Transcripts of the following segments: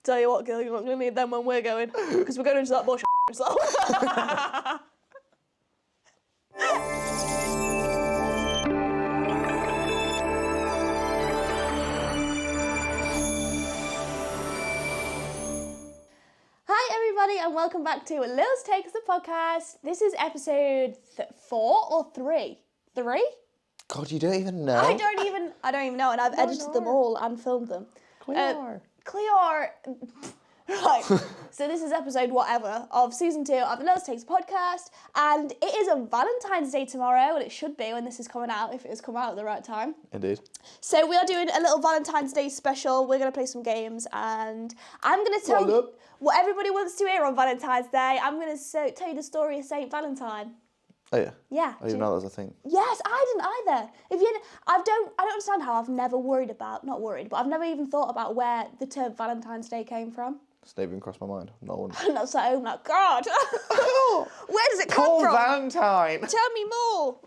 Tell you what, girl, you're not going to need them when we're going, because we're going into that bush. So. Hi everybody, and welcome back to Lil's Takes the podcast. This is episode 4 or 3? 3? God, you don't even know. I don't even know, and I've edited them all and filmed them. Clear. Right, so this is episode whatever of season 2 of the Lil's Takes podcast, and it is a Valentine's Day tomorrow, and it should be when this is coming out, if it has come out at the right time. Indeed. So we are doing a little Valentine's Day special. We're going to play some games, and I'm going to tell you what everybody wants to hear on Valentine's Day. I'm going to tell you the story of Saint Valentine. Oh yeah. Yeah. I didn't know that was a thing. Yes, I didn't either. I don't understand how I've never I've never even thought about where the term Valentine's Day came from. It's never even crossed my mind. No one. And that's like, oh my God. Where does it come from? Valentine. Tell me more.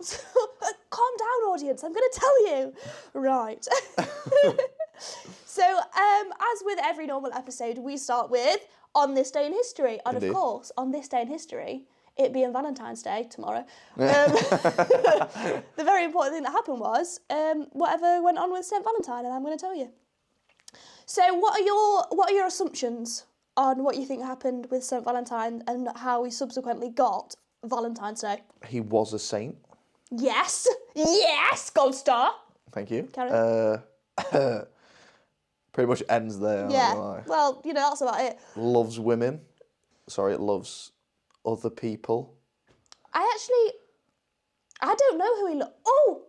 Calm down, audience. I'm going to tell you. Right. So, as with every normal episode, we start with On This Day in History. And Indeed. Of course, on this day in history, it being Valentine's Day tomorrow, the very important thing that happened was whatever went on with St. Valentine, and I'm going to tell you. So what are your assumptions on what you think happened with St. Valentine and how we subsequently got Valentine's Day? He was a saint. Yes, gold star. Thank you. Carry on. Pretty much ends there. Yeah, well, that's about it. Loves women. Sorry, it loves other people. I don't know who he looked. Oh,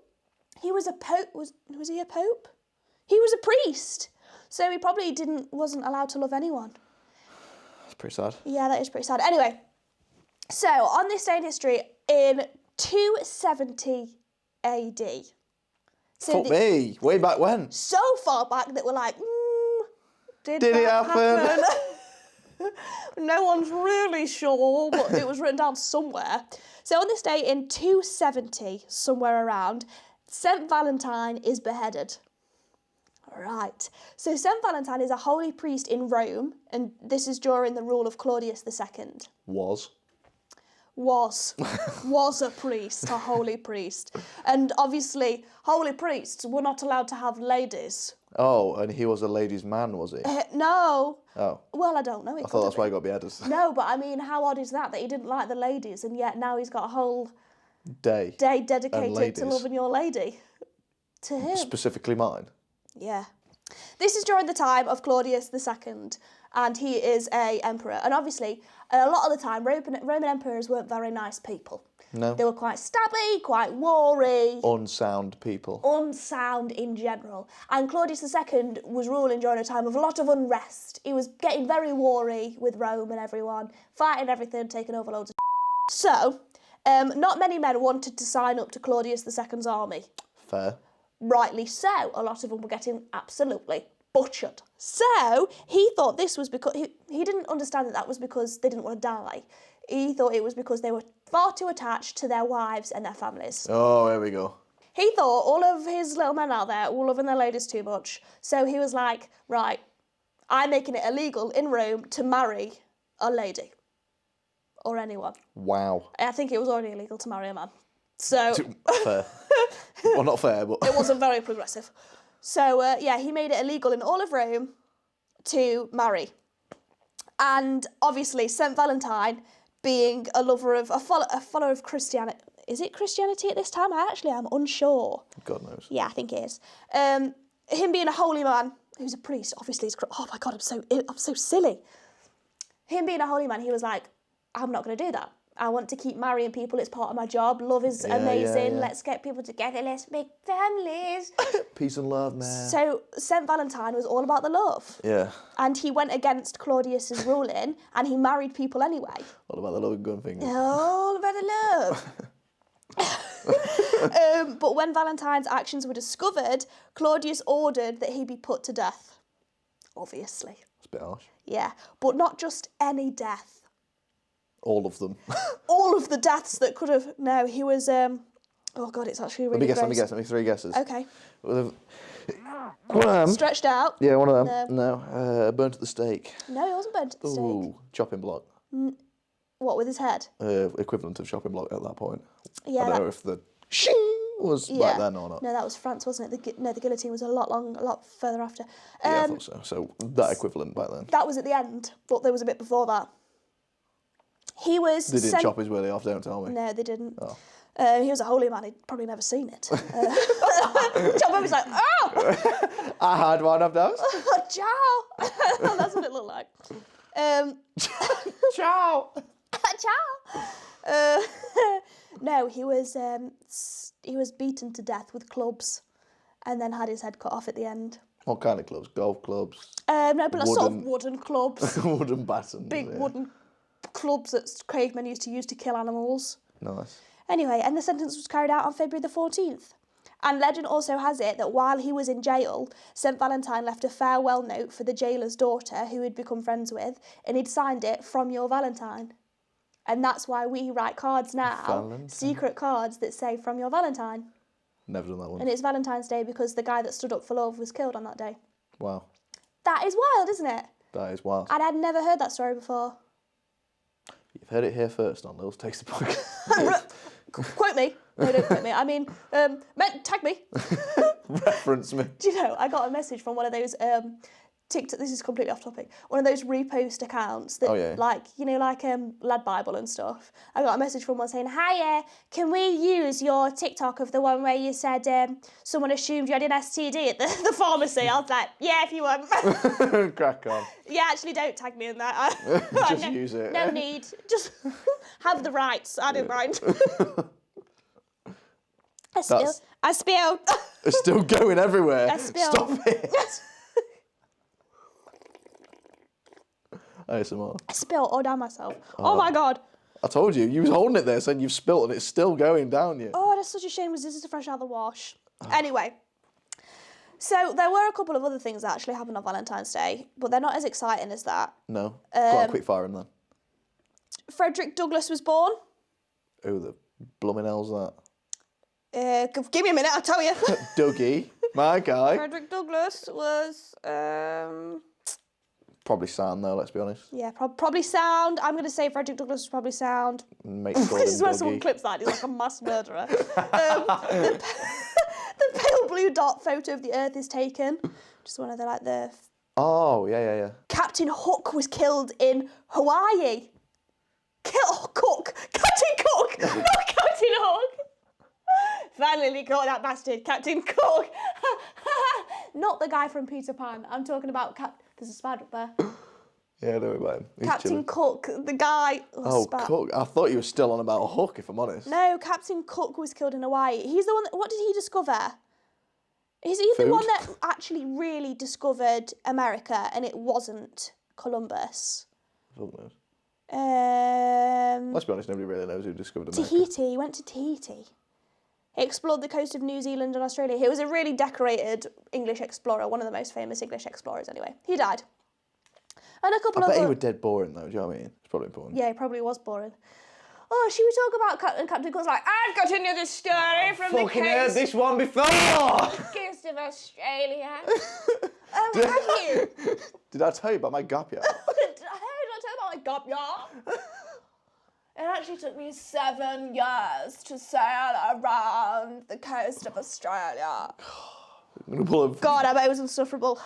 he was a pope. Was he a pope? He was a priest. So he probably wasn't allowed to love anyone. That's pretty sad. Yeah, that is pretty sad. Anyway, so on this day in history, in 270 AD. So Fuck me. Way back when? So far back that we're like, did it that happen? No one's really sure, but it was written down somewhere. So on this day in 270, somewhere around, St. Valentine is beheaded. Right. So St. Valentine is a holy priest in Rome, and this is during the rule of Claudius II. Was a priest, a holy priest. And obviously, holy priests were not allowed to have ladies. Oh, and he was a ladies' man, was he? No. Oh. Well, I don't know. I thought that's why he got beheaded. No, but I mean, how odd is that he didn't like the ladies, and yet now he's got a whole day dedicated to loving your lady. To him. Specifically mine. Yeah. This is during the time of Claudius II, and he is an emperor. And obviously, a lot of the time, Roman emperors weren't very nice people. No. They were quite stabby, quite wary. Unsound people. Unsound in general. And Claudius II was ruling during a time of a lot of unrest. He was getting very wary with Rome and everyone, fighting everything, taking over loads of So, not many men wanted to sign up to Claudius II's army. Fair. Rightly so. A lot of them were getting absolutely butchered. So he thought this was because he didn't understand that was because they didn't want to die. He thought it was because they were far too attached to their wives and their families. Oh, here we go. He thought all of his little men out there were loving their ladies too much. So he was like, right, I'm making it illegal in Rome to marry a lady or anyone. Wow. I think it was already illegal to marry a man. So fair. Well, not fair, but it wasn't very progressive. So he made it illegal in all of Rome to marry. And obviously, St. Valentine, being a follower of Christianity, is it Christianity at this time? I actually am unsure. God knows. Yeah, I think it is. Him being a holy man, who's a priest, obviously, oh my God, I'm so silly. Him being a holy man, he was like, I'm not going to do that. I want to keep marrying people. It's part of my job. Love is amazing. Yeah. Let's get people together. Let's make families. Peace and love, man. So St. Valentine was all about the love. Yeah. And he went against Claudius's ruling, and he married people anyway. All about the love and gun fingers. All about the love. But when Valentine's actions were discovered, Claudius ordered that he be put to death. Obviously. It's a bit harsh. Yeah, but not just any death. All of them. All of the deaths that could have... No, he was... oh, God, it's actually really Let me guess. 3 guesses. Okay. One of them. Stretched out. Yeah, one of them. No. Burnt at the stake. No, he wasn't burnt at the stake. Ooh, chopping block. What, with his head? Equivalent of chopping block at that point. Yeah. I don't know if the shing was back then or not. No, that was France, wasn't it? The guillotine was a lot further after. Yeah, I thought so. So that equivalent back then. That was at the end, but there was a bit before that. He was. They didn't chop his willy off, don't tell me. No, they didn't. Oh. He was a holy man. He'd probably never seen it. John was like, oh! I had one of those. Ciao! That's what it looked like. Ciao. Ciao! No, he was beaten to death with clubs and then had his head cut off at the end. What kind of clubs? Golf clubs? No, but sort of wooden clubs. Wooden batons. Big wooden clubs that cavemen used to use to kill animals. Nice. Anyway, and the sentence was carried out on February the 14th. And legend also has it that while he was in jail, St. Valentine left a farewell note for the jailer's daughter, who he'd become friends with, and he'd signed it, "From your Valentine." And that's why we write cards now, Valentine. secret cards that say, "From your Valentine." Never done that one. And it's Valentine's Day because the guy that stood up for love was killed on that day. Wow. That is wild, isn't it? That is wild. And I'd never heard that story before. You've heard it here first on Lil's Taste the Podcast. Quote me. No, don't quote me. I mean, tag me. Reference me. Do you know, I got a message from one of those TikTok, this is completely off topic, one of those repost accounts that, like Lad Bible and stuff. I got a message from one saying, "Hiya, can we use your TikTok of the one where you said someone assumed you had an STD at the pharmacy?" I was like, "Yeah, if you want." Crack on. Yeah, actually don't tag me in that. Just use it. No need. Just have the rights. I don't mind. I spilled. It's still going everywhere. I spilled. Stop it. ASMR. I spilled all down myself. Oh my God. I told you. You was holding it there saying you've spilt and it's still going down you. Oh, that's such a shame because this is fresh out of the wash. Anyway. So there were a couple of other things that actually happened on Valentine's Day, but they're not as exciting as that. No. Got a quick fire in then. Frederick Douglass was born. Who the blooming hell's that? Give me a minute, I'll tell you. Dougie. My guy. Frederick Douglass was... Probably sound though, let's be honest. Yeah, probably sound. I'm going to say Frederick Douglass was probably sound. Make This is where someone clips that. He's like a mass murderer. The pale blue dot photo of the Earth is taken. Just one of the Oh, yeah. Captain Hook was killed in Hawaii. Cook. Captain Cook, not Captain Hook. Finally caught that bastard, Captain Cook. Not the guy from Peter Pan. I'm talking about There's a spider up there. Yeah, I know about him. He's Captain chilling. Cook, the guy... Cook. I thought you were still on about Hook, if I'm honest. No, Captain Cook was killed in Hawaii. He's the one what did he discover? Is he the one that actually really discovered America and it wasn't Columbus? Fuck knows. Um, Let's be honest, nobody really knows who discovered America. Tahiti. He went to Tahiti. He explored the coast of New Zealand and Australia. He was a really decorated English explorer, one of the most famous English explorers anyway. He died. And a couple I of bet he was dead boring though, do you know what I mean? It's probably important. Yeah, he probably was boring. Oh, should we talk about Captain Cook's like, "I've got another story from the Fucking heard coast, this one before! coast of Australia." Have you? Did I tell you about my gap yet? Did I tell you about my gap year? It actually took me 7 years to sail around the coast of Australia. God, I bet it was insufferable.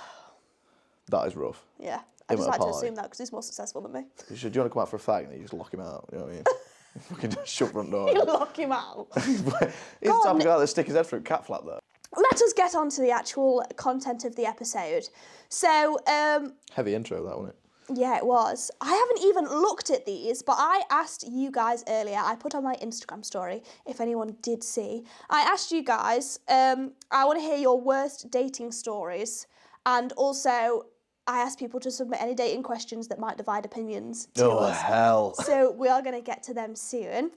That is rough. Yeah, I just like to assume that because he's more successful than me. Do you want to come out for a fag and you just lock him out? You know what I mean? Fucking just shut front door. You lock him out. He's the type of guy that stick his head through a cat flap there. Let us get on to the actual content of the episode. So, Heavy intro, that, wasn't it? yeah, it was. I haven't even looked at these, but I asked you guys earlier. I put on my Instagram story, if anyone did see. I asked you guys, I want to hear your worst dating stories. And also, I asked people to submit any dating questions that might divide opinions to us. Hell. So we are going to get to them soon.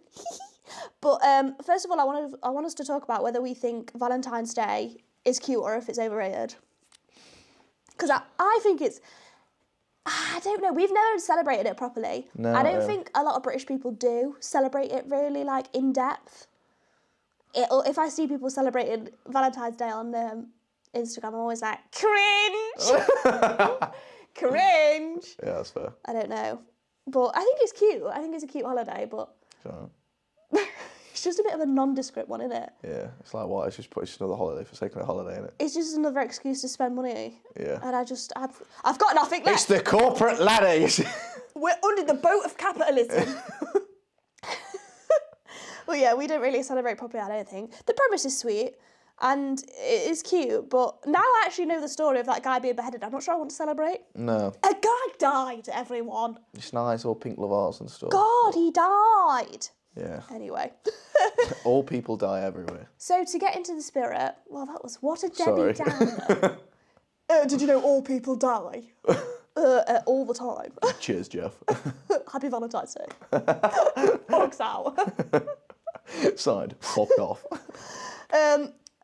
But first of all, I want us to talk about whether we think Valentine's Day is cute or if it's overrated. Because I think it's... I don't know. We've never celebrated it properly. No, I don't think a lot of British people do celebrate it really, in depth. If I see people celebrating Valentine's Day on Instagram, I'm always like, cringe! Cringe! Yeah, that's fair. I don't know. But I think it's cute. I think it's a cute holiday, but So, it's just a bit of a nondescript one, isn't it? yeah, it's like, what? It's just another holiday for the sake of a holiday, isn't it? It's just another excuse to spend money. Yeah. And I've got nothing left. It's the corporate ladder, you see. We're under the boat of capitalism. Well, yeah, we don't really celebrate properly, I don't think. The premise is sweet and it is cute, but now I actually know the story of that guy being beheaded. I'm not sure I want to celebrate. No. A guy died, everyone. It's nice, all pink love hearts and stuff. God, he died. Yeah. Anyway. All people die everywhere. So to get into the spirit, well, that was what a Sorry. Debbie Downer. Did you know all people die? All the time. Cheers, Jeff. Happy Valentine's Day. Fox out. Signed. Fuck off.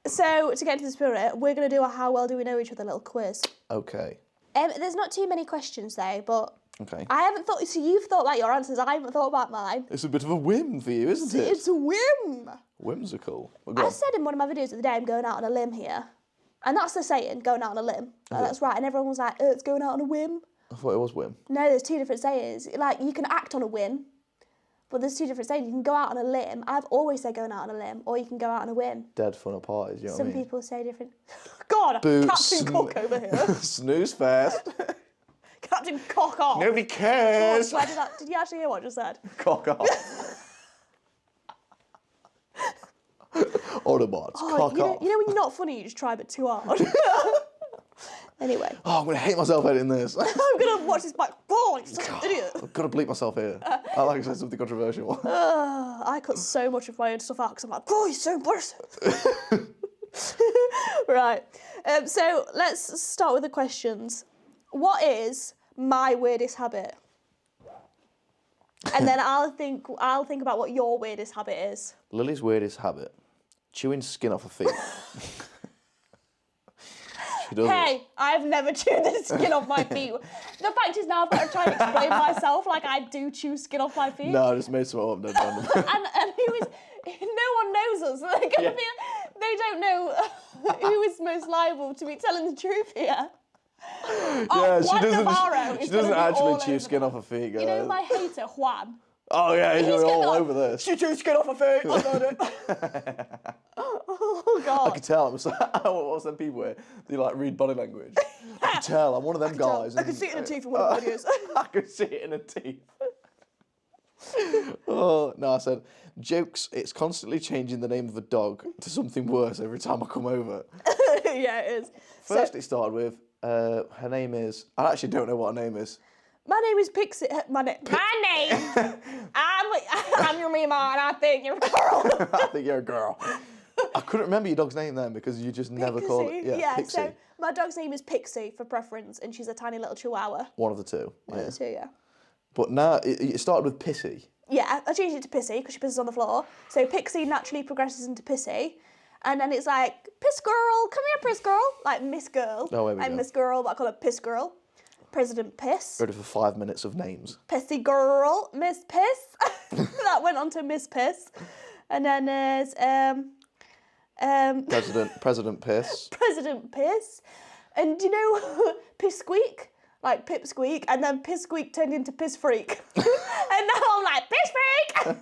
So to get into the spirit, we're going to do a how well do we know each other little quiz. Okay. There's not too many questions though, but Okay. I haven't thought. So you've thought about your answers. I haven't thought about mine. It's a bit of a whim for you, isn't it? It's a whim. Whimsical. Well, I said in one of my videos the other day, I'm going out on a limb here, and that's the saying, going out on a limb. That's right. And everyone was like, it's going out on a whim. I thought it was whim. No, there's two different sayings. Like you can act on a whim, but there's two different sayings. You can go out on a limb. I've always said going out on a limb, or you can go out on a whim. Dead fun at parties, you know Some what I mean? people say different. God, Captain Cock over here. Snooze fast. Captain Cock off. Nobody God, cares. did you actually hear what I just said? Cock off. Autobots, cock off. You know when you're not funny, you just try a bit too hard. Anyway. Oh, I'm going to hate myself editing this. I'm going to watch this back. Oh, you're such an idiot. I've got to bleep myself here. I like to say something controversial. I cut so much of my own stuff out because I'm like, oh, you're so embarrassing. Right. So let's start with the questions. What is my weirdest habit? And then I'll think about what your weirdest habit is. Lily's weirdest habit. Chewing skin off her feet. She does it. Hey, I've never chewed the skin off my feet. The fact is now I've got to try and explain myself like I do chew skin off my feet. No, I just made something up. Dead random. And no one knows us. They don't know who is most liable to be telling the truth here. Yeah, she doesn't actually chew skin off her feet, guys. You know my hater, Juan? Oh yeah, he's gonna all be like, over this. She chews skin off her feet, I got it. Oh, God. I could tell. What's them people where they like read body language? I could tell. I'm one of them guys. I could see it in the teeth in one of the videos. I could see it in the teeth. Oh no! I said jokes. It's constantly changing the name of a dog to something worse every time I come over. Yeah, it is. First, it started with her name is. I actually don't know what her name is. My name is Pixie. My name. I'm your Mima, and I think you're a girl. I think you're a girl. I couldn't remember your dog's name then because you just never call it. Yeah, Pixie. So my dog's name is Pixie for preference, and she's a tiny little chihuahua. One of the two. One of the two, yeah. But now it started with Pissy. Yeah, I changed it to Pissy because she pisses on the floor. So Pixie naturally progresses into Pissy. And then it's like, Piss Girl, come here, Piss Girl. Like Miss Girl. Oh, there we I'm go. Miss Girl, but I call her Piss Girl. President Piss. Ready for 5 minutes of names. Pissy Girl, Miss Piss. That went on to Miss Piss. And then there's President Piss. President Piss. And do you know Piss Squeak? Like Pip Squeak. And then Piss Squeak turned into Piss Freak. And now I'm like, Piss Freak!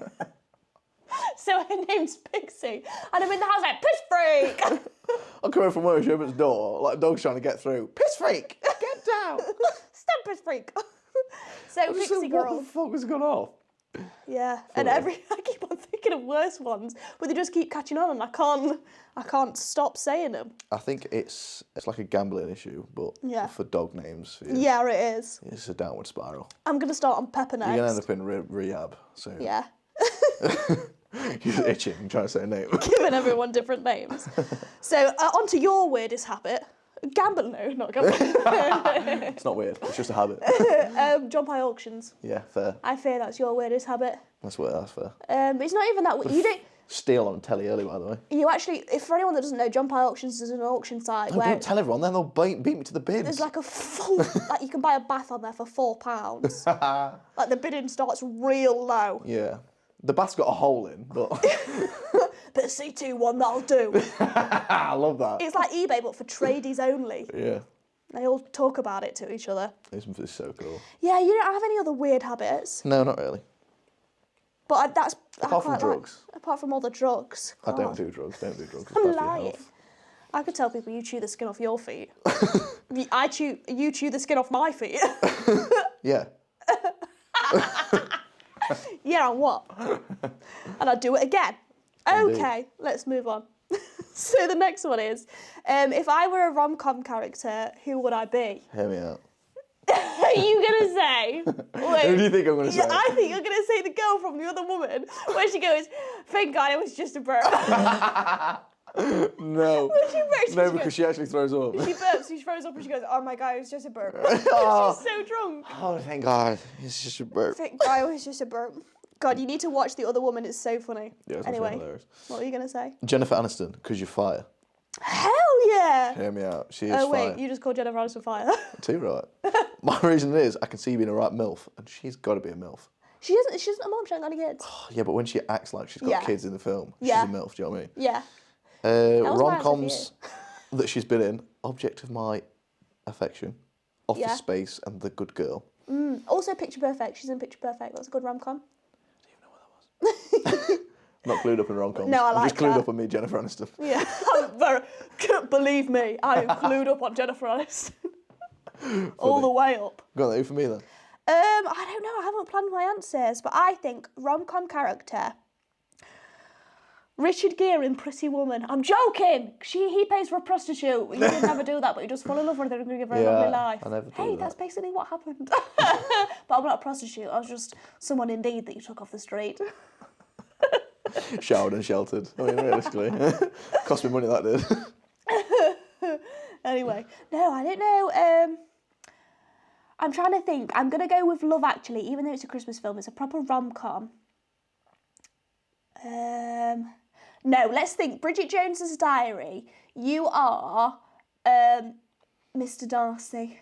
So her name's Pixie. And I'm in the house like, Piss Freak! I'm coming from work, she opens the door, like a dog's trying to get through. Piss freak! Get down! Stop, Piss Freak! So Pixie Girl. What the fuck has gone off? Yeah, and I keep on thinking of worse ones, but they just keep catching on, and I can't stop saying them. I think it's like a gambling issue, but for dog names. Yeah, it is. It's a downward spiral. I'm gonna start on Pepper next. You're gonna end up in rehab. So yeah. You're itching, trying to say a name. Giving everyone different names. So on to your weirdest habit. Gambling, no, not gambling. It's not weird. It's just a habit. Jump high auctions. Yeah, fair. I fear that's your weirdest habit. That's fair. It's not even that. You don't. Steal on telly early, by the way. You actually, if for anyone that doesn't know, Jump High Auctions is an auction site where Don't tell everyone, then they'll beat me to the bids. there's like a full, like you can buy a bath on there for £4. Like the bidding starts real low. Yeah. The bath's got a hole in, but... bit of C21, that'll do. I love that. It's like eBay, but for tradies only. Yeah. They all talk about it to each other. This is so cool. Yeah, you don't have any other weird habits. No, not really. But that's... Apart from drugs. Apart from all the drugs. I don't do drugs. Don't do drugs. It's I'm bad for your lying. health. I could tell people you chew the skin off your feet. You chew the skin off my feet. Yeah. Yeah, and what? And I'd do it again. Indeed. Okay, let's move on. So the next one is, if I were a rom-com character, who would I be? Hear me out. Are you going to say? Wait, Who do you think I'm going to say? I think you're going to say the girl from The Other Woman, where she goes, thank God it was just a burp. No. No, because she actually throws up. She burps, she throws up and she goes, oh my God, it was just a burp. She's so drunk. Oh, thank God. It's just a burp. Thank God it was just a burp. God, you need to watch The Other Woman, it's so funny. Yeah, it's anyway, hilarious. what were you going to say? Jennifer Aniston, because you're fire. Hell yeah! Hear me out. She is Oh wait, fire. you just called Jennifer Aniston fire. Too right. My reason is I can see you being a right MILF, and she's got to be a MILF. She doesn't a mom, she hasn't got any kids. Yeah, but when she acts like she's got Yeah. kids in the film, Yeah. she's a MILF, do you know what I mean? Yeah. was my answer Rom-coms that she's been in, object of my affection, Office Yeah. Space, and The Good Girl. Also Picture Perfect, she's in Picture Perfect, that's a good rom-com. I don't even know what that was. Not clued up in rom-coms. No, I I'm just like clued that. up on me, Jennifer Aniston. Yeah, believe me, I am clued up on Jennifer Aniston. All the way up. Got that who for me then? I don't know, I haven't planned my answers, but I think rom-com character, Richard Gere in Pretty Woman. I'm joking! He pays for a prostitute. You didn't ever do that, but you just fall in love with her and give her a lovely life. I never do Hey, that. that's basically what happened. But I'm not a prostitute, I was just someone indeed that you took off the street. Showered and sheltered. I mean, realistically. Cost me money, that did. Anyway, no, I don't know. I'm trying to think. I'm going to go with Love Actually, even though it's a Christmas film. It's a proper rom-com. No, let's think. Bridget Jones's Diary. You are Mr. Darcy.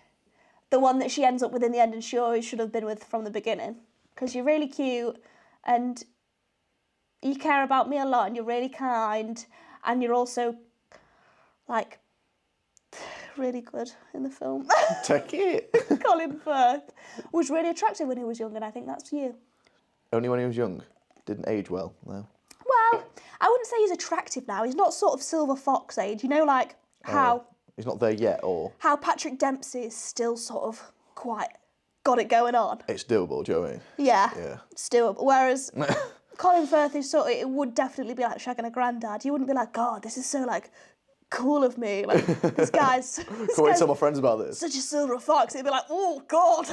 The one that she ends up with in the end and she always should have been with from the beginning. Because you're really cute and you care about me a lot and you're really kind and you're also, like, really good in the film. Take it. Colin Firth was really attractive when he was young and I think that's you. Only when he was young. Didn't age well, no. Well, I wouldn't say he's attractive now. He's not sort of Silver Fox age. You know, like how He's not there yet, or... how Patrick Dempsey is still sort of quite got it going on. It's doable, do you know what I mean? Yeah. Yeah. Still. Whereas Colin Firth is sort of, it would definitely be like shagging a granddad. You wouldn't be like, God, this is so like cool of me. Like this guy's Can't wait to tell my friends about this. such a silver fox. He'd be like, oh God,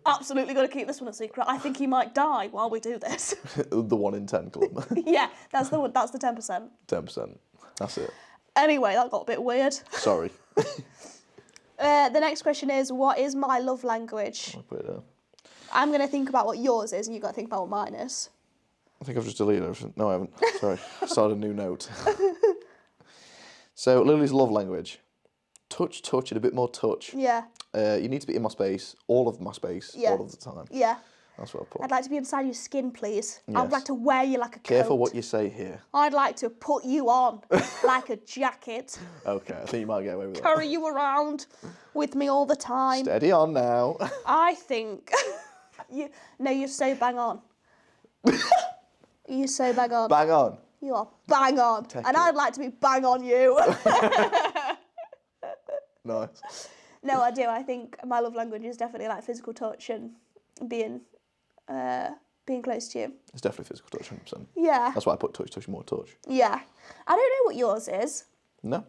absolutely got to keep this one a secret. I think he might die while we do this. The 1 in 10 club. Yeah, that's the one. That's the 10%. 10%. That's it. Anyway, that got a bit weird. Sorry. The next question is, what is my love language? I'll put it down. I'm going to think about what yours is, and you've got to think about what mine is. I think I've just deleted everything. No, I haven't. Sorry. I started a new note. So, Lily's love language. Touch, and a bit more touch. Yeah, You need to be in my space, all of my space, Yeah. all of the time. yeah. That's what I put. I'd like to be inside your skin, please. I'd Yes. like to wear you like a coat. Careful what you say here. I'd like to put you on like a jacket, Okay, I think you might get away with that. carry you around with me all the time. Steady on now. I think you're so bang on. You're so bang on. Bang on. You are bang on. Take And it. I'd like to be bang on you. Nice. No, I do. I think my love language is definitely like physical touch and being close to you. It's definitely physical touch, 100%. Yeah. That's why I put touch, more touch. Yeah. I don't know what yours is. No?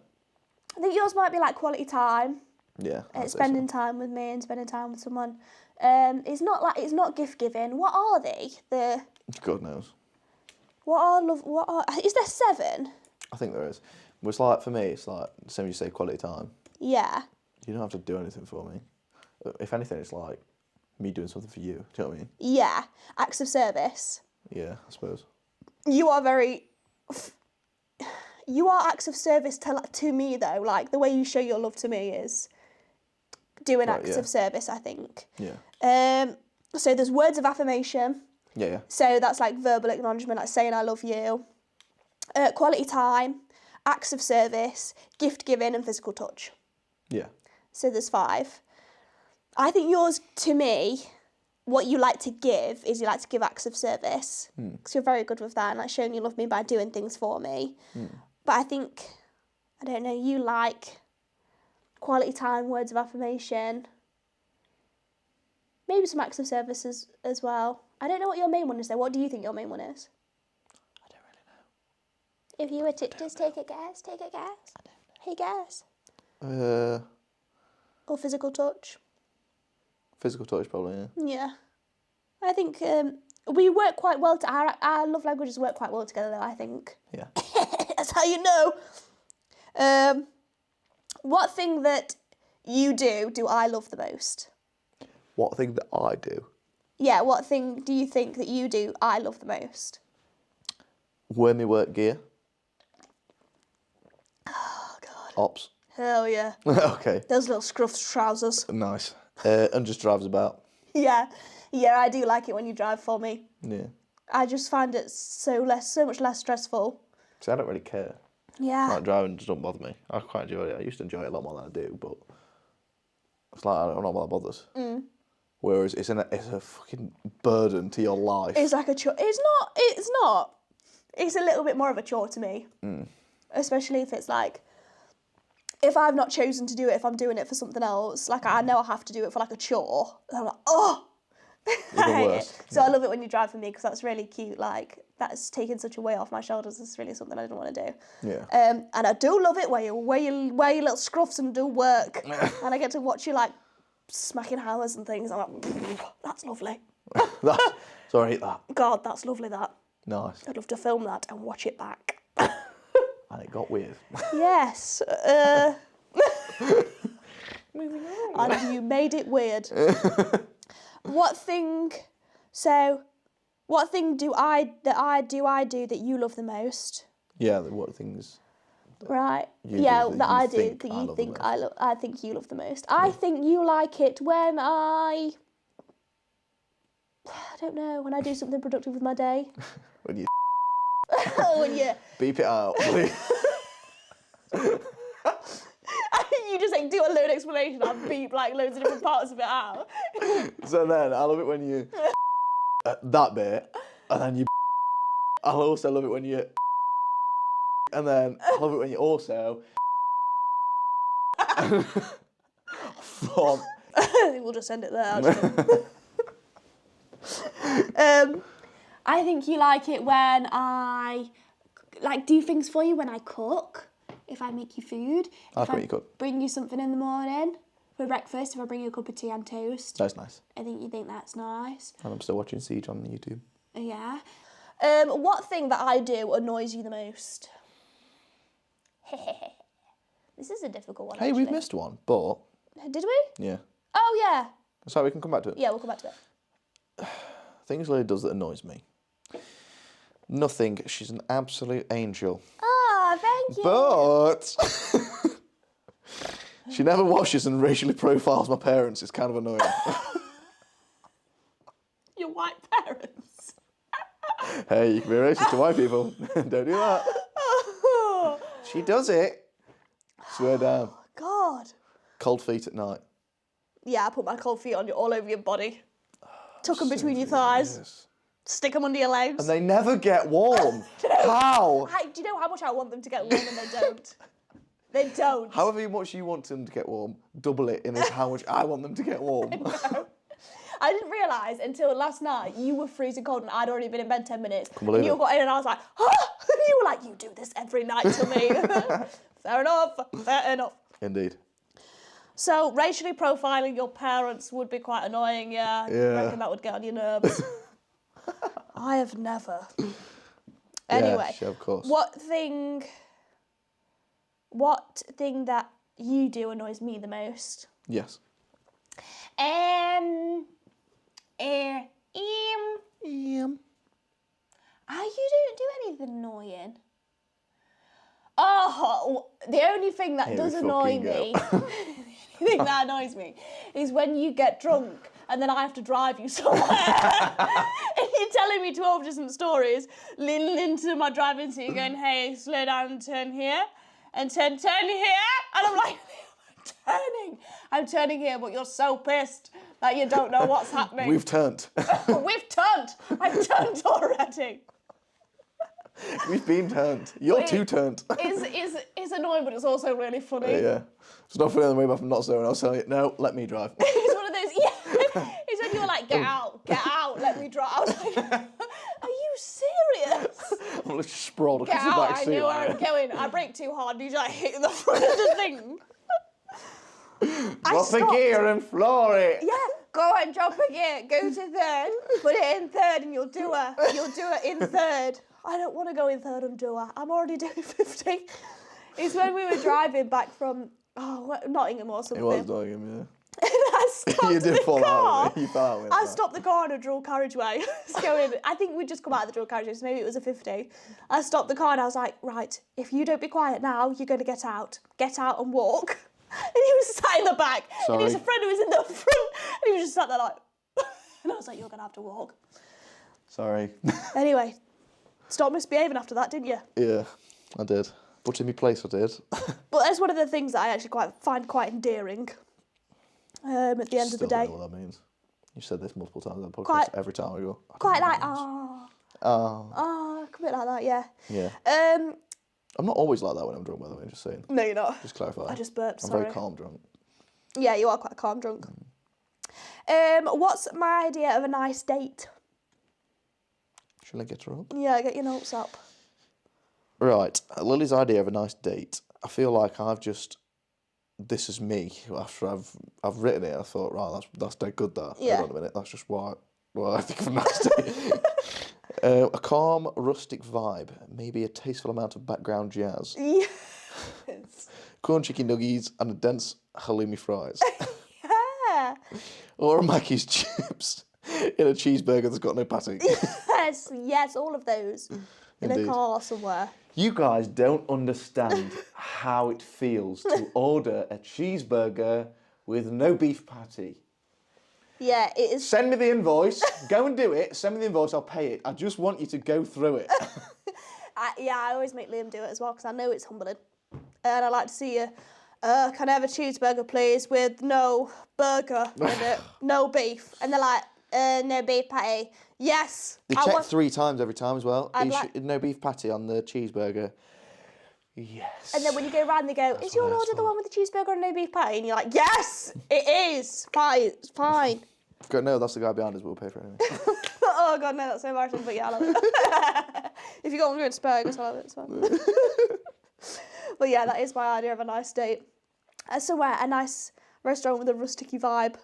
I think yours might be like quality time. Yeah. I'd say Spending time with me and spending time with someone. It's not gift giving. What are they? so. God knows. Is there 7? I think there is. But it's like, for me, it's like, same as you say, quality time. Yeah. You don't have to do anything for me. If anything, it's like me doing something for you. Do you know what I mean? Yeah. Acts of service. Yeah, I suppose. You are acts of service to me though. Like the way you show your love to me is doing Right, acts yeah. of service, I think. Yeah. So there's words of affirmation. Yeah, yeah. So that's like verbal acknowledgement, like saying I love you. quality time, acts of service, gift giving, and physical touch. Yeah. So there's 5. I think yours, to me, what you like to give is you like to give acts of service. Because you're very good with that and like showing you love me by doing things for me. But I think, I don't know, you like quality time, words of affirmation, maybe some acts of service as well. I don't know what your main one is though. What do you think your main one is? I don't really know. If you were to just take a guess. I don't know. Hey, guess. Or physical touch. Physical touch, probably, yeah. Yeah. I think we work quite well, our love languages work quite well together though, I think. Yeah. That's how you know. What thing that you do I love the most? What thing that I do? Yeah, what thing do you think that you do I love the most? Wear me work gear. Oh, God. Ops. Hell yeah. Okay. Those little scruff trousers. Nice. And just drives about. Yeah. Yeah, I do like it when you drive for me. Yeah. I just find it so much less stressful. See, I don't really care. Yeah. Like, driving just don't bother me. I quite enjoy it. I used to enjoy it a lot more than I do, but it's like, I'm not that bothered. Whereas it's a fucking burden to your life. It's like a chore. It's not. It's a little bit more of a chore to me. Especially if it's like, if I've not chosen to do it, if I'm doing it for something else, like I know I have to do it for like a chore. And I'm like, oh! Even I hate worse. it. So I love it when you drive for me because that's really cute. Like, that's taking such a weight off my shoulders. It's really something I didn't want to do. Yeah. And I do love it where you wear your little scruffs and do work. And I get to watch you like smacking hammers and things. I'm like, that's lovely. Sorry, I hate that. God, that's lovely, that. Nice. I'd love to film that and watch it back. And it got weird. Yes. And you made it weird. What thing do I do that you love the most? Yeah, what things? Right. You Yeah, do that that you I do think that I you love think the I love. I think you love the most. I think you like it when I don't know, when I do something productive with my day. When you When you beep it out, please. you just like do a load of explanation and beep like loads of different parts of it out. So then, I love it when you that bit, and then you. I'll also love it when you. And then I love it when you also. We'll just end it there. I think you like it when I like do things for you when I cook. If I make you food. I can make you cook. Bring you something in the morning for breakfast. If I bring you a cup of tea and toast. That's nice. I think you think that's nice. And I'm still watching Siege on YouTube. Yeah. What thing that I do annoys you the most? This is a difficult one. Hey, actually. we've missed one, but Did we? yeah. Oh yeah. So we can come back to it. Yeah, we'll come back to it. Things Lily does that annoys me. Nothing. She's an absolute angel. Ah, thank you. But she never washes and racially profiles my parents. It's kind of annoying. Your white parents. Hey, you can be racist to white people. Don't do that. She does it. Swear down. God. Cold feet at night. Yeah, I put my cold feet on you all over your body. Tuck them between your thighs. Yes. Stick them under your legs. And they never get warm. How? Do you know how much I want them to get warm and they don't? They don't. However much you want them to get warm, double it in how much I want them to get warm. I didn't realise until last night you were freezing cold and I'd already been in bed 10 minutes. believe And you it. got in and I was like, ah! And you were like, you do this every night to me. Fair enough. Fair enough. Indeed. So racially profiling your parents would be quite annoying, yeah. Yeah. I reckon that would get on your nerves. I have never. Anyway, Yeah, of course. what thing that you do annoys me the most? Yes. You don't do anything annoying. Oh, the only thing that Here does we annoy fucking me, the thing that annoys me, is when you get drunk and then I have to drive you somewhere. And You're telling me 12 different stories, leaning into my driving seat, going, hey, slow down and turn here, and turn here. And I'm like, I'm turning here, but you're so pissed that you don't know what's happening. We've turned. We've turned. I've turned already. We've been turned. You're too turned. It's annoying, but it's also really funny. Yeah. It's not funny on the way back from not so, and I was telling you, no, let me drive. It's one of those, yeah. It's when you were like, get out, let me drive. I was like, are you serious? I'm just sprawled Get across the out, back I seat. know where I'm going. I brake too hard, you like hit the front of the thing. Drop a gear and floor it. Yeah, go and drop a gear, go to third, put it in third and you'll do it in third. I don't want to go in third and do it. I'm already doing 50. It's when we were driving back from Nottingham or something. It was Nottingham, yeah. And I stopped You did the fall car. out of it. You fell out of it. I stopped the car on a dual carriageway. I think we'd just come out of the dual carriageway, so maybe it was a 50. I stopped the car and I was like, right, if you don't be quiet now, you're going to get out. Get out and walk. And he was sat in the back. Sorry. And he was a friend who was in the front. And he was just sat there like... And I was like, you're going to have to walk. Sorry. Anyway, stopped misbehaving after that, didn't you? Yeah, I did. But in my place, I did. But that's one of the things that I actually find quite endearing. At the end of the Still day. don't know what that means. You've said this multiple times on the podcast. Quite- Every time I go. Quite like, Oh. a bit like that, yeah. Yeah. I'm not always like that when I'm drunk, by the way, just saying. No, you're not. Just clarify. I just burped, I'm sorry. very calm drunk. Yeah, you are quite calm drunk. What's my idea of a nice date? Shall I get her up? Yeah, get your notes up. Right, Lily's idea of a nice date. I feel like this is me. After I've written it, I thought, right, that's dead good. That. Yeah. Hold on a minute. That's just what I think of a nice date. A calm, rustic vibe. Maybe a tasteful amount of background jazz. Yes. Corn chicken nuggies and a dense halloumi fries. Yeah. Or a Mackey's chips in a cheeseburger that's got no patty. Yes, all of those. In Indeed. a car somewhere. You guys don't understand how it feels to order a cheeseburger with no beef patty. Yeah, it is. Send me the invoice. Go and do it. Send me the invoice. I'll pay it. I just want you to go through it. I always make Liam do it as well because I know it's humbling. And I like to see you. Can I have a cheeseburger, please, with no burger in it, no beef? And they're like, no beef patty. Yes. They I check want... 3 times every time as well. I'd like- No beef patty on the cheeseburger. Yes. And then when you go round, they go, is your what I order the thought. one with the cheeseburger and no beef patty? And you're like, yes, it is. Fine, it's fine. Go, no, that's the guy behind us. We'll pay for it anyway. Oh, God, no, that's so embarrassing, but yeah, I love it. If you got one with burgers, I love it, it's fine. But yeah, that is my idea of a nice date. Somewhere, a nice restaurant with a rusticy vibe.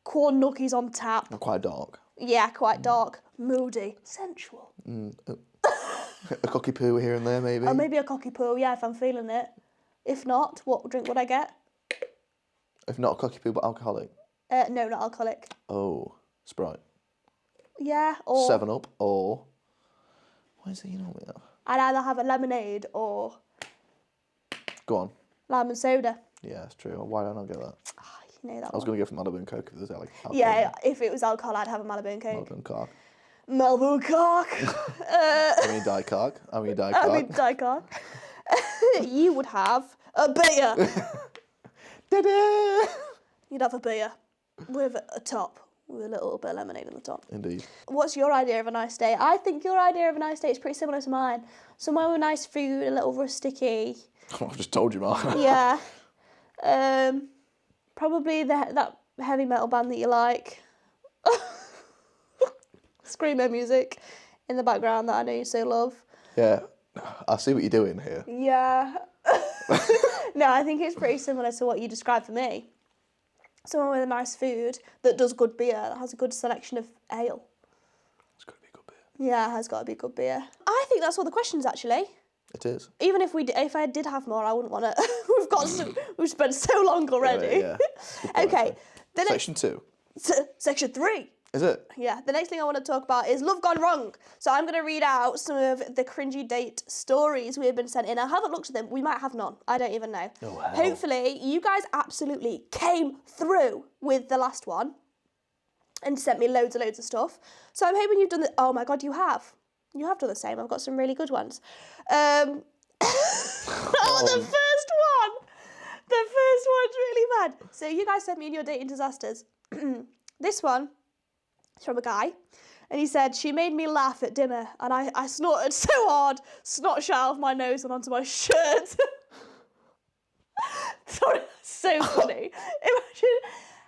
Corn nuggies on tap. Not quite dark. Yeah, quite dark. Moody. Sensual. A cocky poo here and there, maybe. Or maybe a cocky poo, yeah, if I'm feeling it. If not, what drink would I get? If not a cocky poo, but alcoholic. No, not alcoholic. Oh, Sprite. Yeah, or... 7-Up, or... What is it you normally have? I'd either have a lemonade or Go on. lime and soda. Yeah, that's true. Why don't I get that? Oh, you know that I was one. going to go for Malibu and Coke if there's like alcohol. Yeah, if it was alcohol, I'd have a Malibu and Coke. Malibu and Coke. Malibu cock. I mean, Diet Coke. I mean, Diet Coke. I mean, Diet Coke. You would have a beer. Ta-da! You'd have a beer with a top, with a little bit of lemonade on the top. Indeed. What's your idea of a nice day? I think your idea of a nice day is pretty similar to mine. Somewhere with nice food, a little rusticy. I've just told you, Mark. Yeah. Probably that heavy metal band that you like. Screamo music in the background that I know you so love. Yeah, I see what you're doing here. Yeah. No, I think it's pretty similar to what you described for me. Someone with a nice food that does good beer, that has a good selection of ale. It's got to be a good beer. Yeah, it has got to be good beer. I think that's all the questions, actually. It is. Even if I did have more, I wouldn't want to. We've spent so long already. Yeah. Good point, Okay. actually. Section 2. Section 3. Is it? Yeah, the next thing I want to talk about is Love Gone Wrong. So I'm going to read out some of the cringy date stories we have been sent in. I haven't looked at them. We might have none. I don't even know. Oh, hell. Hopefully, you guys absolutely came through with the last one. and sent me loads and loads of stuff. So I'm hoping you've done oh my God, you have. You have done the same. I've got some really good ones. The first one. The first one's really bad. So you guys sent me in your dating disasters. This one is from a guy. And he said, she made me laugh at dinner. And I snorted so hard, snot shot out of my nose and onto my shirt. Sorry, that's so funny. Imagine,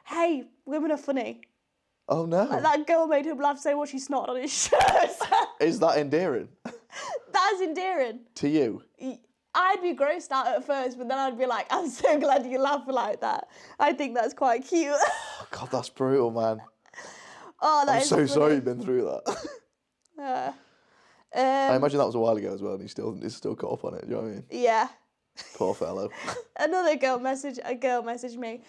hey, women are funny. Oh no. Like, that girl made him laugh so much he snotted on his shirt. Is that endearing? That is endearing. To you? I'd be grossed out at first, but then I'd be like, I'm so glad you laugh like that. I think that's quite cute. Oh, God, that's brutal, man. Oh, I'm so sorry you've been through that. I imagine that was a while ago as well, and he's still caught up on it. Do you know what I mean? Yeah. Poor fellow. Another girl messaged me.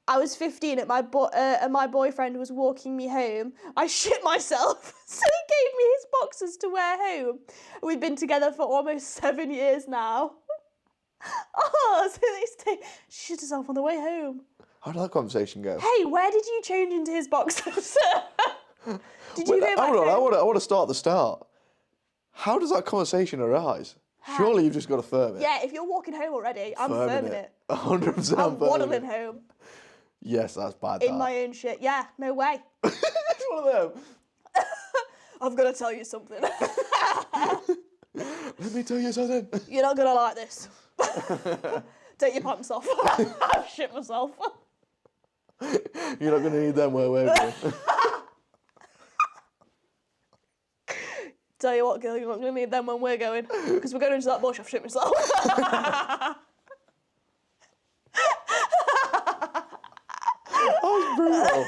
I was 15 and my boyfriend was walking me home. I shit myself, so he gave me his boxers to wear home. We've been together for almost 7 years now. Oh, so they shit herself on the way home. How did that conversation go? Hey, where did you change into his boxers? Did you go back Hold on, home? I want to start at the start. How does that conversation arise? Surely you've just got to firm it. Yeah, if you're walking home already, I'm firming it. 100% I'm firming waddling it. home. Yes, that's bad. In my own shit. Yeah, no way. It's one of them. I've got to tell you something. Let me tell you something. You're not going to like this. Take your pants off. I've shit myself. You're not going to need them where we're going. Tell you what, girl, you're not going to need them when we're going. Because we're going into that bush, I've shit myself. That was brutal.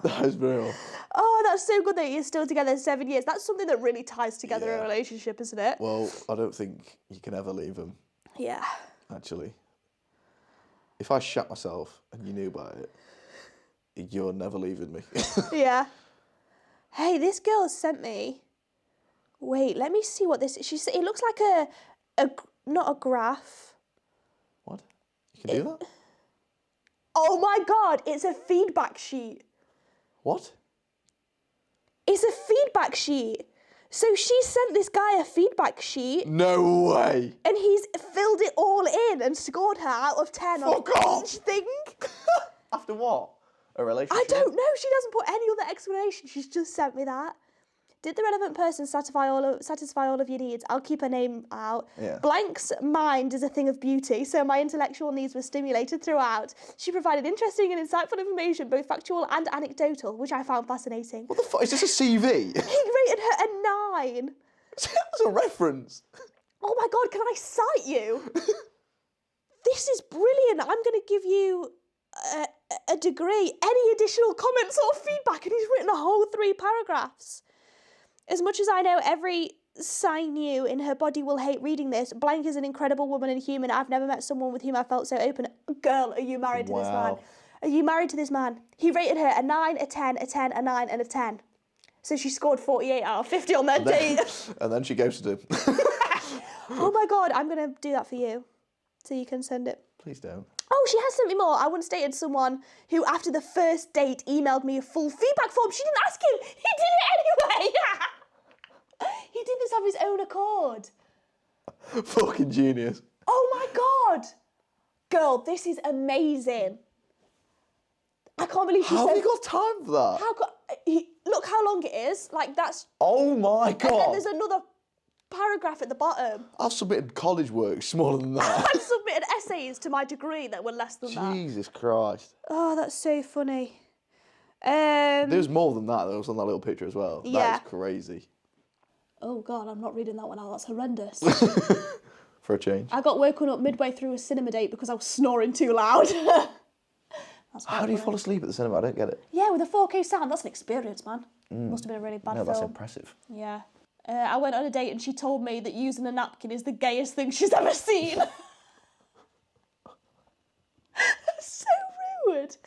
That is brutal. Oh, that's so good that you're still together 7 years. That's something that really ties together a relationship, isn't it? Well, I don't think you can ever leave them. Yeah. Actually. If I shat myself and you knew about it, you're never leaving me. Yeah. Hey, this girl sent me... Wait, let me see what this is. It looks like not a graph. What? You can do that? Oh my God, it's a feedback sheet. What? It's a feedback sheet. So she sent this guy a feedback sheet. No way. And he's filled it all in and scored her out of 10 Fuck on off. each thing. After what? A relationship? I don't know. She doesn't put any other explanation. She's just sent me that. Did the relevant person satisfy all of your needs? I'll keep her name out. Yeah. Blank's mind is a thing of beauty, so my intellectual needs were stimulated throughout. She provided interesting and insightful information, both factual and anecdotal, which I found fascinating. What the fuck? Is this a CV? He rated her a 9. That's a reference. Oh my God, can I cite you? This is brilliant. I'm going to give you a degree. Any additional comments or feedback? And he's written a whole 3 paragraphs. As much as I know every sinew in her body will hate reading this, Blank is an incredible woman and human. I've never met someone with whom I felt so open. Girl, are you married to this man? Are you married to this man? He rated her a 9, a 10, a 10, a 9 and a 10. So she scored 48 out of 50 on their date. And then she ghosted him. Oh my God, I'm going to do that for you. So you can send it. Please don't. Oh, she has sent me more. I once dated someone who, after the first date, emailed me a full feedback form. She didn't ask him. He did it anyway. He did this of his own accord. Fucking genius. Oh my God. Girl, this is amazing. I can't believe she How said... have you got time for that? Look how long it is. Like, that's... Oh my And then God. there's another paragraph at the bottom. I've submitted college work smaller than that. I've submitted essays to my degree that were less than that. Jesus Christ. Oh, that's so funny. There's more than that. There was on that little picture as well. Yeah. That is crazy. Oh God, I'm not reading that one out. That's horrendous. For a change. I got woken up midway through a cinema date because I was snoring too loud. How do you fall asleep at the cinema? I don't get it. Yeah, with a 4K sound, that's an experience, man. Must have been a really bad No, that's film. impressive. Yeah. I went on a date and she told me that using a napkin is the gayest thing she's ever seen. So rude.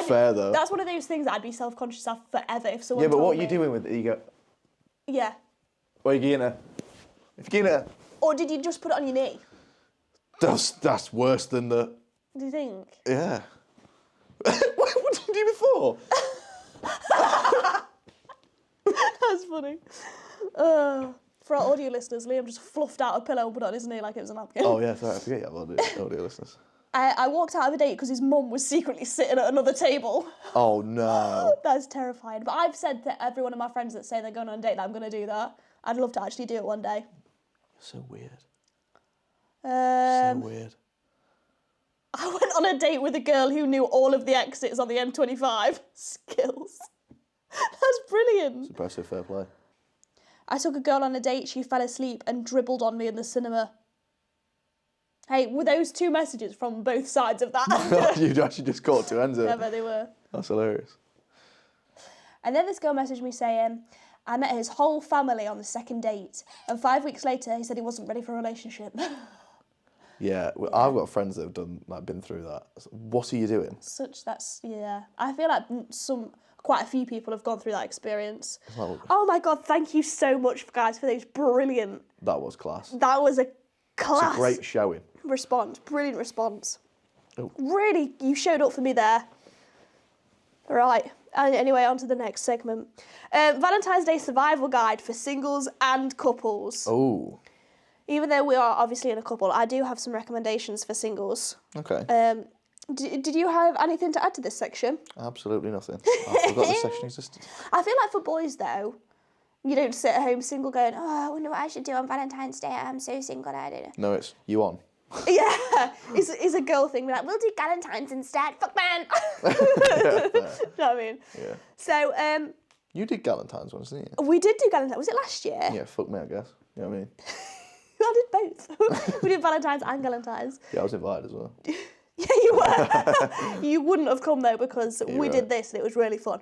Fair though. That's one of those things that I'd be self-conscious of forever if someone Yeah, but told what are me. you doing with it? You go, Yeah. where are you getting her? If you're getting her, Or did you just put it on your knee? that's worse than the... Do you think? Yeah. What did you do before? That's funny. For our audio listeners, Liam just fluffed out a pillow and put it on his knee like it was a napkin. Oh yeah, sorry, I forget you have audio listeners. I walked out of a date because his mum was secretly sitting at another table. Oh no. That's terrifying. But I've said to every one of my friends that say they're going on a date that I'm going to do that. I'd love to actually do it one day. So weird. So weird. I went on a date with a girl who knew all of the exits on the M25. Skills. That's brilliant. Impressive, fair play. I took a girl on a date, she fell asleep and dribbled on me in the cinema. Hey, were those two messages from both sides of that? You actually just caught two ends of it. Yeah, but they were. That's hilarious. And then this girl messaged me saying, I met his whole family on the second date, and 5 weeks later he said he wasn't ready for a relationship. Yeah, well, I've got friends that have been through that. What are you doing? Yeah. I feel like quite a few people have gone through that experience. Like, oh my God, thank you so much, guys, for those brilliant. That was class. That was a class. It's a great showing. Brilliant response. Oh. Really, you showed up for me there. Right, anyway, on to the next segment. Valentine's Day survival guide for singles and couples. Oh. Even though we are obviously in a couple, I do have some recommendations for singles. Okay. Did you have anything to add to this section? Absolutely nothing. I forgot this section existed. I feel like for boys, though, you don't sit at home single going, oh, I wonder what I should do on Valentine's Day. I'm so single, I don't know. No, it's you on. Yeah, it's a girl thing. We're like, we'll do Galentine's instead. Fuck man. You know what I mean? Yeah. So, You did Galentine's once, didn't you? we did do Galentine's. Was it last year? Yeah, fuck me, I guess. You know what I mean? I did both. We did Valentine's and Galentine's. Yeah, I was invited as well. Yeah, you were. You wouldn't have come though because we did this and it was really fun.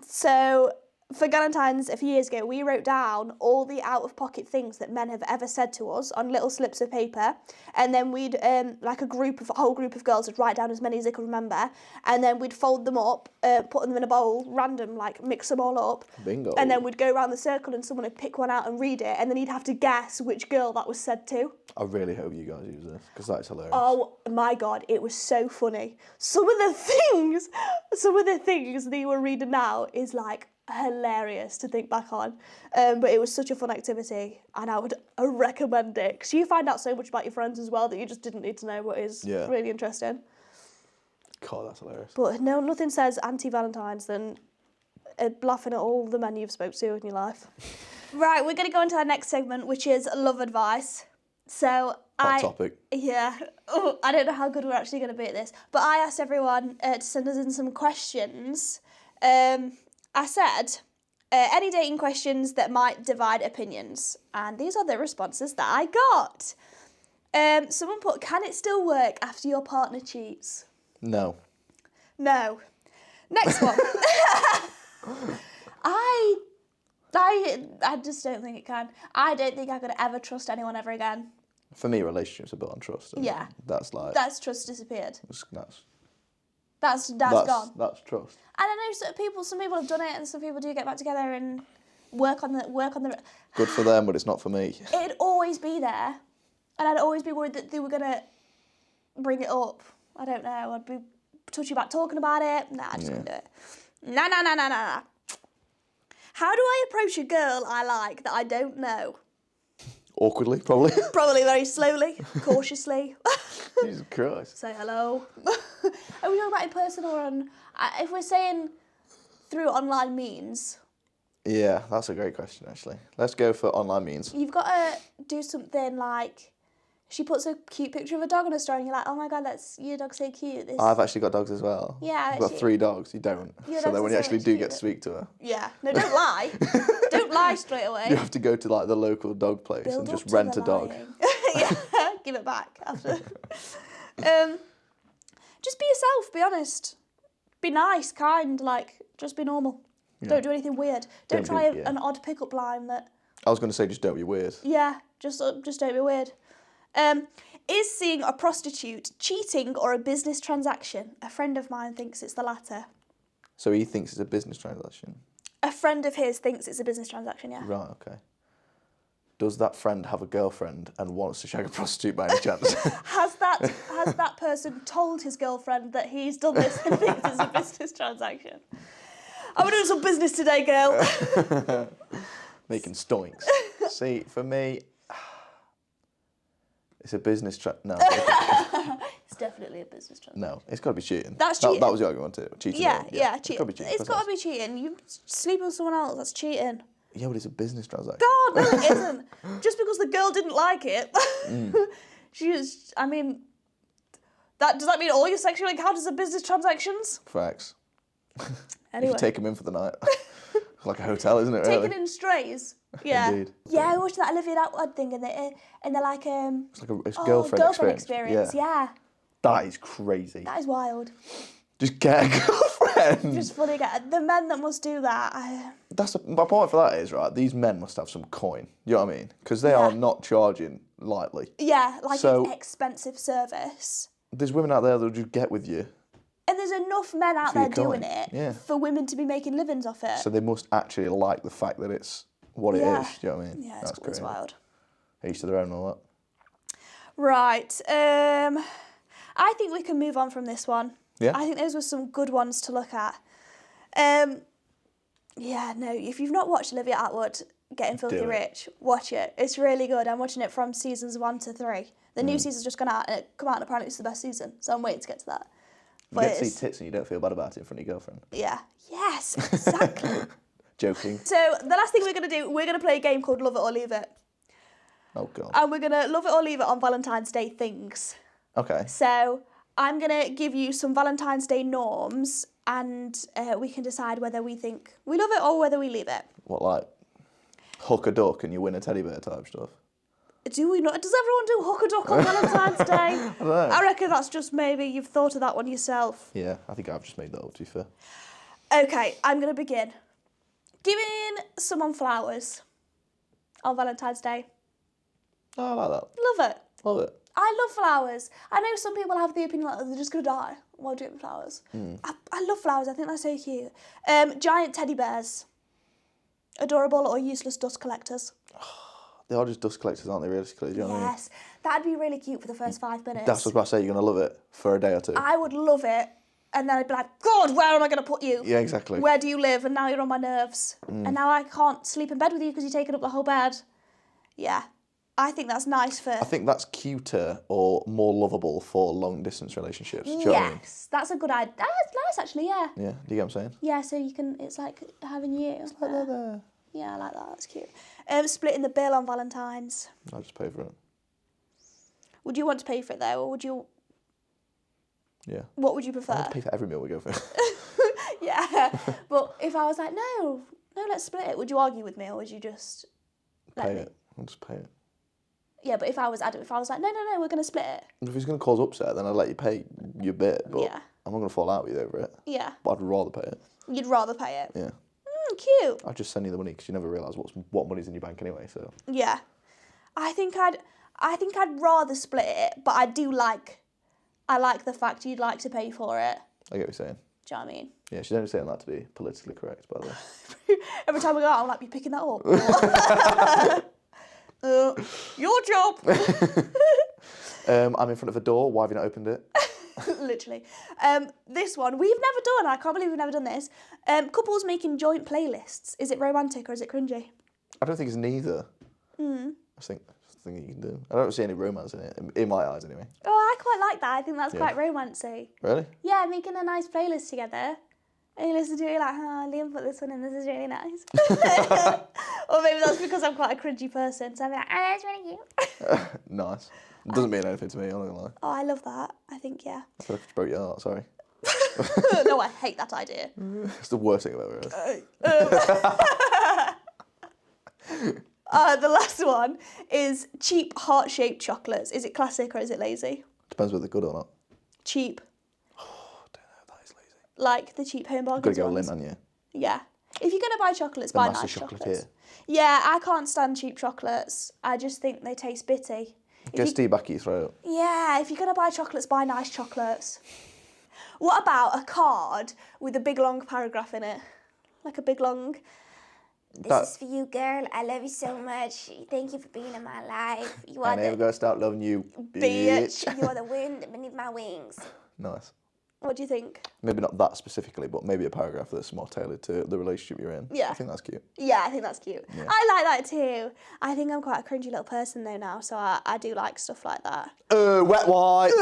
So for Galentine's a few years ago, we wrote down all the out-of-pocket things that men have ever said to us on little slips of paper, and then we'd like a whole group of girls would write down as many as they could remember, and then we'd fold them up, put them in a bowl, random, like mix them all up. Bingo. And then we'd go around the circle and someone would pick one out and read it, and then he'd have to guess which girl that was said to. I really hope you guys use this because that's hilarious. Oh my God, it was so funny. Some of the things that you were reading now is like hilarious to think back on. But it was such a fun activity and I would recommend it because you find out so much about your friends as well that you just didn't need to know, but is really interesting. God, that's hilarious. But no, nothing says anti-Valentine's than laughing at all the men you've spoke to in your life. Right, we're going to go into our next segment, which is love advice. So Hot topic. Yeah. Oh, I don't know how good we're actually going to be at this, but I asked everyone to send us in some questions. I said, any dating questions that might divide opinions. And these are the responses that I got. Someone put, can it still work after your partner cheats? No. No. Next one. I just don't think it can. I don't think I could ever trust anyone ever again. For me, relationships are built on trust. Yeah. That's like... That's trust disappeared. That's gone. That's trust. And I know some people have done it, and some people do get back together and work on the. Good for them, but it's not for me. It'd always be there, and I'd always be worried that they were gonna bring it up. I don't know. I'd be touchy about talking about it. Nah, I just couldn't do it. Nah. How do I approach a girl I like that I don't know? Awkwardly, probably. Probably very slowly, cautiously. Jesus Christ. Say hello. Are we talking about in person or on... If we're saying through online means... Yeah, that's a great question, actually. Let's go for online means. You've got to do something like... She puts a cute picture of a dog on her story and you're like, oh my God, your dog's so cute. I've actually got dogs as well. Yeah, I've got 3 dogs. You don't. So then when you actually do get to speak to her... Yeah. No, don't lie. Don't lie straight away. You have to go to like the local dog place and just rent a dog. Yeah, give it back after. Just be yourself, be honest. Be nice, kind, like, just be normal. Yeah. Don't do anything weird. Don't try an odd pickup line that... I was going to say just don't be weird. Yeah, just don't be weird. Is seeing a prostitute cheating or a business transaction? A friend of mine thinks it's the latter. So he thinks it's a business transaction? A friend of his thinks it's a business transaction, yeah. Right, okay. Does that friend have a girlfriend and wants to shag a prostitute by any chance? Has that person told his girlfriend that he's done this and thinks it's a business transaction? I'm doing some business today, girl. Making stoinks. See, for me, it's a business no. It's definitely a business transaction. No, it's got to be cheating. That's cheating. That was the argument too. Cheating. Yeah, It's cheating. got to be cheating. It's got to be cheating. You sleep with someone else, that's cheating. Yeah, but it's a business transaction. God, no, it isn't. Just because the girl didn't like it. Does that mean all your sexual encounters are business transactions? Facts. Anyway. You take them in for the night. It's like a hotel, isn't it? Taking Really? in strays. Yeah. Indeed. Yeah, I watched that Olivia Atwood thing and they're like It's like a girlfriend experience. Yeah. That is crazy. That is wild. Just get a girlfriend. Just fully get the men that must do that. My point for that is, right, these men must have some coin. You know what I mean? Because they are not charging lightly. Yeah, like So- it's expensive service. There's women out there that'll just get with you. And there's enough men out For your there doing coin. it for women to be making livings off it. So they must actually like the fact that it's what it is. Do you know what I mean? Yeah, That's it's crazy. wild. Each to their own and all that. Right. I think we can move on from this one. Yeah? I think those were some good ones to look at. Yeah, no, if you've not watched Olivia Atwood Getting Filthy Do it. Rich, watch it. It's really good. I'm watching it from seasons 1 to 3. The new season's just gone out and it come out and apparently it's the best season. So I'm waiting to get to that. You get to see tits and you don't feel bad about it in front of your girlfriend. Yeah. Yes, exactly. Joking. So the last thing we're going to do, we're going to play a game called Love It or Leave It. Oh, God. And we're going to love it or leave it on Valentine's Day things. Okay. So I'm going to give you some Valentine's Day norms and we can decide whether we think we love it or whether we leave it. What, like hook a duck and you win a teddy bear type stuff? Do we not? Does everyone do hook a duck on Valentine's Day? I don't know. I reckon that's just maybe you've thought of that one yourself. Yeah, I think I've just made that up, to be fair. Okay, I'm going to begin. Giving someone flowers on Valentine's Day. Oh, I like that. Love it. Love it. I love flowers. I know some people have the opinion that they're just going to die while doing flowers. I love flowers. I think they're so cute. Giant teddy bears. Adorable or useless dust collectors. They are just dust collectors, aren't they, realistically? Do you know what I mean? Yes, that'd be really cute for the first 5 minutes. That's what I was about to say, you're going to love it for a day or two. I would love it. And then I'd be like, God, where am I going to put you? Yeah, exactly. Where do you live? And now you're on my nerves. And now I can't sleep in bed with you because you're taking up the whole bed. Yeah, I think that's nice for... I think that's cuter or more lovable for long-distance relationships. Do you know what I mean? Yes, that's a good idea. That's nice, actually, yeah. Yeah, do you get what I'm saying? Yeah, so you can, it's like having you. There. Yeah, I like that, that's cute. Splitting the bill on Valentine's. I'll just pay for it. Would you want to pay for it though, or would you, Yeah. what would you prefer? I'll pay for every meal we go for. Yeah, but if I was like, no, let's split it, would you argue with me, or would you just let Pay me? it. I'll just pay it. Yeah, but if I was like, no, we're going to split it. If it's going to cause upset, then I'll let you pay your bit, but Yeah. I'm not going to fall out with you over it. Yeah, But I'd rather pay it. you'd rather pay it. Yeah. Cute. I'll just send you the money because you never realise what money's in your bank anyway, so... Yeah, I think I'd rather split it, but I like the fact you'd like to pay for it. I get what you're saying. Do you know what I mean? Yeah, she's only saying that to be politically correct, by the way. Every time we go out, I'm like, you picking that up? Your job. I'm in front of a door. Why have you not opened it? Literally. This one, we've never done, I can't believe we've never done this. Couples making joint playlists. Is it romantic or is it cringy? I don't think it's neither. I think it's the thing you can do. I don't see any romance in it, in my eyes anyway. Oh, I quite like that. I think that's quite romancy. Really? Yeah, making a nice playlist together. And you listen to it, you're like, oh, Liam put this one in, this is really nice. Or maybe that's because I'm quite a cringy person, so I'm like, oh, that's really cute. Nice. It doesn't mean anything to me, I'm not gonna lie. Oh, I love that. I think, yeah. I feel like I just broke your heart, sorry. No, I hate that idea. It's the worst thing I've ever heard. The last one is cheap heart-shaped chocolates. Is it classic or is it lazy? Depends whether they're good or not. Cheap. Oh, I don't know if that is lazy. Like the cheap home You've bargains got to go ones. Lim, haven't you? Yeah. If you're going to buy chocolates, buy nice massive chocolates. chocolatier. Yeah, I can't stand cheap chocolates. I just think they taste bitty. Get Steve back at your throat. Yeah, if you're going to buy chocolates, buy nice chocolates. What about a card with a big long paragraph in it? Like a big long... This is for you, girl. I love you so much. Thank you for being in my life. You are I never the gonna start loving you, bitch. You are the wind beneath my wings. Nice. What do you think? Maybe not that specifically, but maybe a paragraph that's more tailored to the relationship you're in. Yeah. I think that's cute. Yeah, I think that's cute. Yeah. I like that too. I think I'm quite a cringy little person though now, so I do like stuff like that. Wet wipe.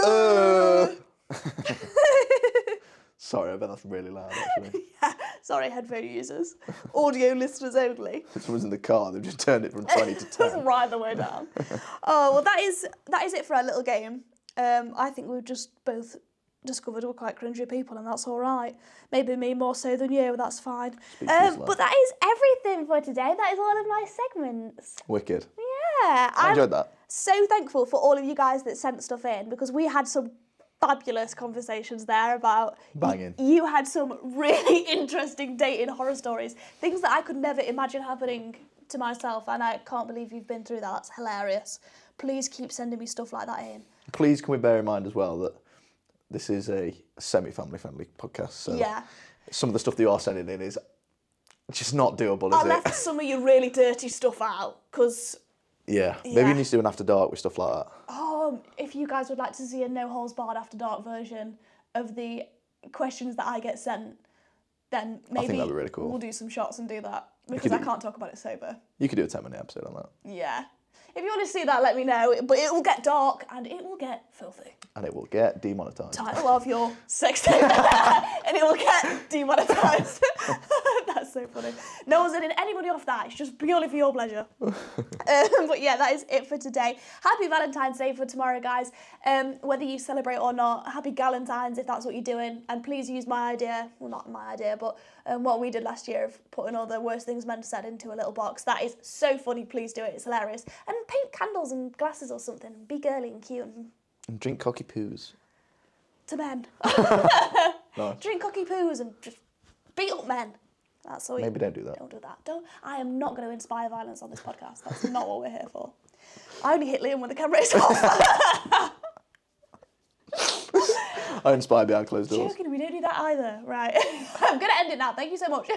Sorry, I bet that's really loud actually. Yeah, sorry, headphone users. Audio listeners only. If someone's in the car, they've just turned it from 20 to 10. Right the way down. Oh, well, that is it for our little game. I think we've just both discovered we're quite cringy people, and that's all right. Maybe me more so than you, that's fine. But that is everything for today. That is all of my segments. Wicked. Yeah. I enjoyed that. So thankful for all of you guys that sent stuff in, because we had some fabulous conversations there about... Banging. You had some really interesting dating horror stories, things that I could never imagine happening to myself, and I can't believe you've been through that. That's hilarious. Please keep sending me stuff like that in. Please can we bear in mind as well that this is a semi-family friendly podcast, so Yeah. some of the stuff that you are sending in is just not doable, is I it? left some of your really dirty stuff out, because... Yeah, maybe you need to do an after dark with stuff like that. If you guys would like to see a no holds barred after dark version of the questions that I get sent, then maybe that'd be really cool. We'll do some shots and do that, because I can't talk about it sober. You could do a 10-minute episode on that. Yeah. If you want to see that, let me know. But it will get dark and it will get filthy. And it will get demonetised. Title of your sex tape. And it will get demonetised. That's so funny. No one's letting anybody off that. It's just purely for your pleasure. But yeah, that is it for today. Happy Valentine's Day for tomorrow, guys. Whether you celebrate or not, happy Galentines if that's what you're doing. And please use my idea. Well, not my idea, but what we did last year of putting all the worst things men said into a little box. That is so funny. Please do it. It's hilarious. And paint candles and glasses or something. Be girly and cute. And drink cocky poos. To men. Nice. Drink cocky poos and just beat up men. That's all. Maybe don't do that. Don't do that. Don't. I am not going to inspire violence on this podcast. That's not what we're here for. I only hit Liam when the camera is off. I inspire behind closed doors. Joking, we don't do that either. Right. I'm going to end it now. Thank you so much.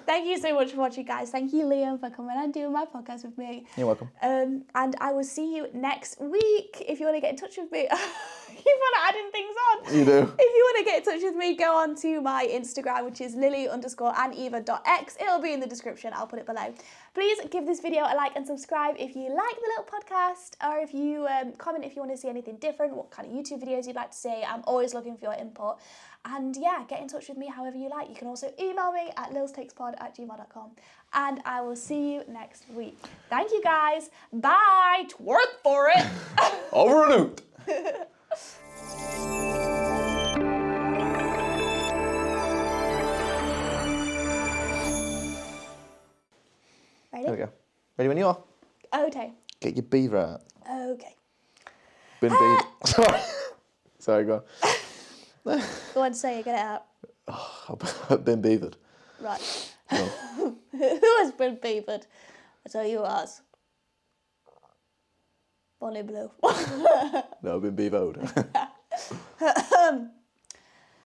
Thank you so much for watching, guys. Thank you, Liam, for coming and doing my podcast with me. You're welcome. And I will see you next week. If you want to get in touch with me, keep on adding things on. You do. If you want to get in touch with me, go on to my Instagram, which is lily_andeva.x. It'll be in the description. I'll put it below. Please give this video a like and subscribe if you like the little podcast, or if you comment if you want to see anything different, what kind of YouTube videos you'd like to see. I'm always looking for your input. And yeah, get in touch with me however you like. You can also email me at lilstakespod@gmail.com. And I will see you next week. Thank you, guys. Bye. Twerk for it. Over and out. Ready? There we go. Ready when you are? Okay. Get your beaver out. Okay. Been beaver. Sorry. Sorry, go on. Go on, say it, get it out. I've been beavered. Right. No. Who has been beavered? I tell you who has. Bonnie Blue. No, I've been beavered.